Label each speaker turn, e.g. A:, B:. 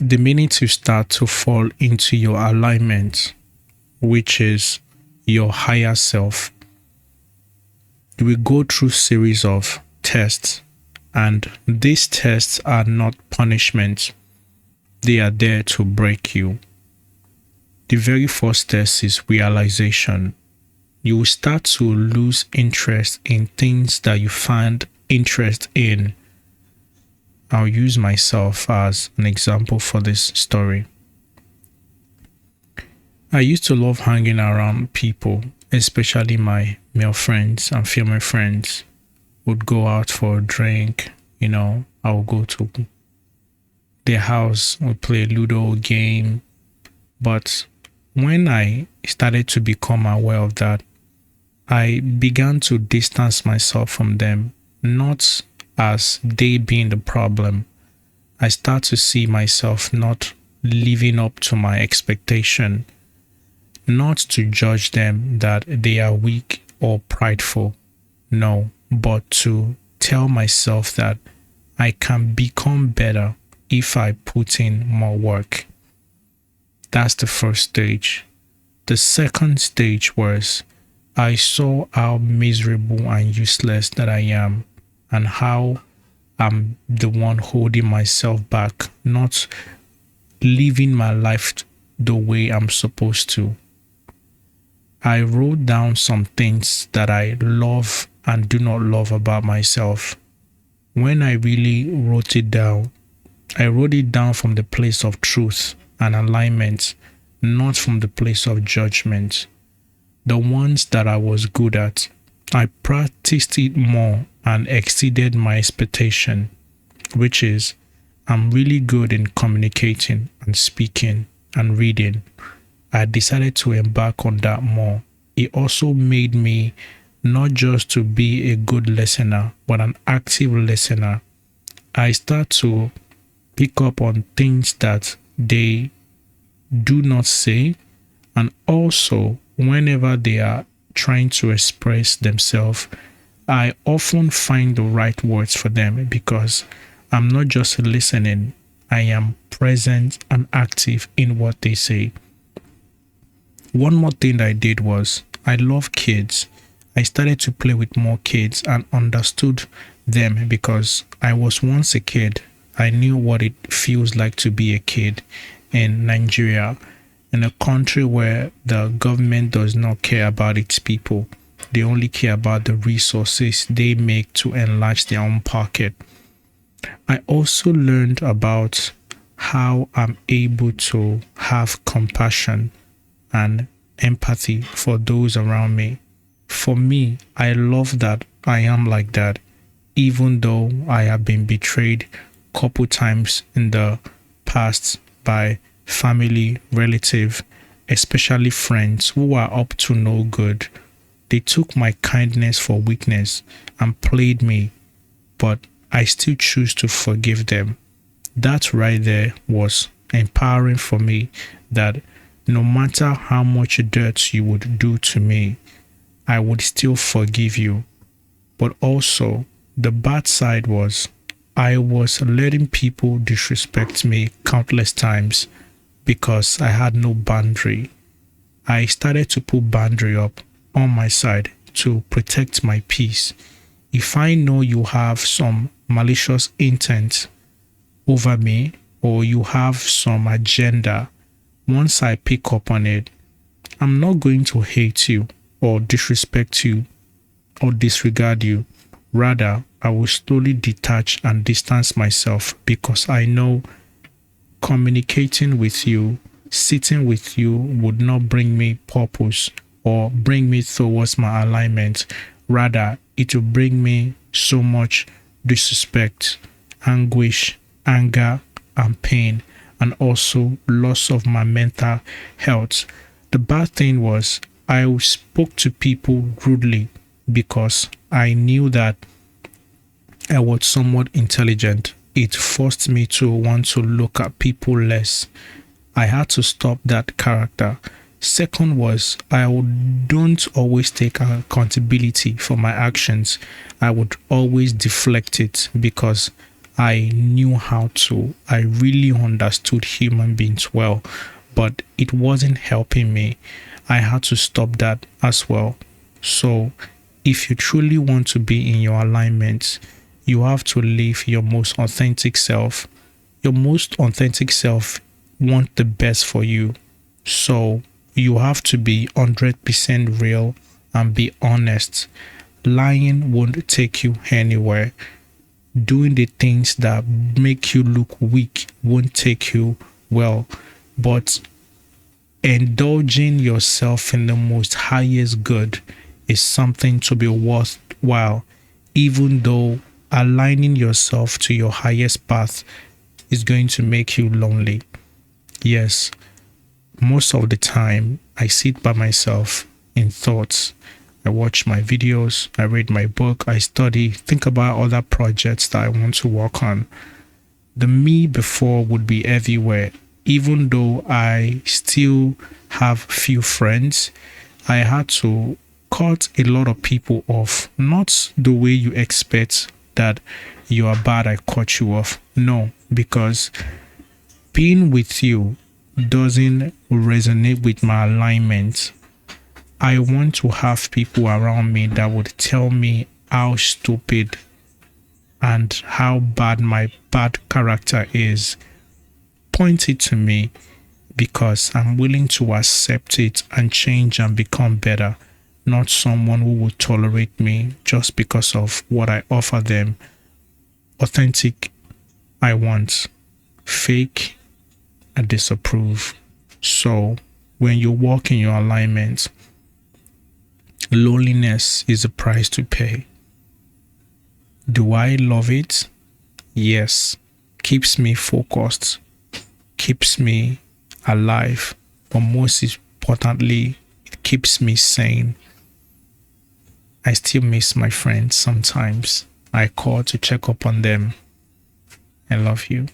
A: the minute you start to fall into your alignment, which is your higher self, you will go through series of tests, and these tests are not punishment. They are there to break you. The very first test is realization. You will start to lose interest in things that you find interest in. I'll use myself as an example for this story. I used to love hanging around people, especially my male friends and female friends. Would go out for a drink, I would go to their house, we play a Ludo game. But when I started to become aware of that, I began to distance myself from them, not as they being the problem. I start to see myself not living up to my expectation, not to judge them that they are weak or prideful, no, but to tell myself that I can become better if I put in more work. That's the first stage. The second stage was I saw how miserable and useless that I am, and how I'm the one holding myself back, not living my life the way I'm supposed to. I wrote down some things that I love and do not love about myself. When I really wrote it down, I wrote it down from the place of truth and alignment, not from the place of judgment. The ones that I was good at, I practiced it more and exceeded my expectation, which is I'm really good in communicating and speaking and reading. I decided to embark on that more. It also made me not just to be a good listener, but an active listener. I start to pick up on things that they do not say, and also whenever they are trying to express themselves, I often find the right words for them because I'm not just listening, I am present and active in what they say. One more thing that I did was I love kids. I started to play with more kids and understood them because I was once a kid. I knew what it feels like to be a kid in Nigeria, in a country where the government does not care about its people. They only care about the resources they make to enlarge their own pocket. I also learned about how I'm able to have compassion and empathy for those around me. For me, I love that I am like that, even though I have been betrayed a couple times in the past by family, relative, especially friends who are up to no good. They took my kindness for weakness and played me, but I still choose to forgive them. That right there was empowering for me, that no matter how much dirt you would do to me, I would still forgive you. But also, the bad side was I was letting people disrespect me countless times because I had no boundary. I started to put boundary up on my side to protect my peace. If I know you have some malicious intent over me, or you have some agenda, once I pick up on it, I'm not going to hate you or disrespect you or disregard you. Rather, I will slowly detach and distance myself because I know communicating with you, sitting with you would not bring me purpose or bring me towards my alignment. Rather, it will bring me so much disrespect, anguish, anger, and pain, and also loss of my mental health. The bad thing was I spoke to people rudely because I knew that I was somewhat intelligent. It forced me to want to look at people less. I had to stop that character. Second was don't always take accountability for my actions. I would always deflect it because I knew how to. I really understood human beings well, but it wasn't helping me. I had to stop that as well. So, if you truly want to be in your alignment, you have to live your most authentic self. Your most authentic self want the best for you. So, you have to be 100% real and be honest. Lying won't take you anywhere. Doing the things that make you look weak won't take you well. But indulging yourself in the most highest good is something to be worthwhile, even though aligning yourself to your highest path is going to make you lonely. Yes, most of the time I sit by myself in thoughts. I watch my videos, I read my book, I study, think about other projects that I want to work on. The me before would be everywhere. Even though I still have few friends, I had to cut a lot of people off. Not the way you expect that you are bad, I cut you off. No, because being with you doesn't resonate with my alignment. I want to have people around me that would tell me how stupid and how bad my bad character is. Point it to me, because I'm willing to accept it and change and become better, not someone who will tolerate me just because of what I offer them. Authentic, I want. Fake, I disapprove. So, when you walk in your alignment, loneliness is a price to pay. Do I love it? Yes. Keeps me focused, keeps me alive, but most importantly, it keeps me sane. I still miss my friends sometimes. I call to check up on them. I love you.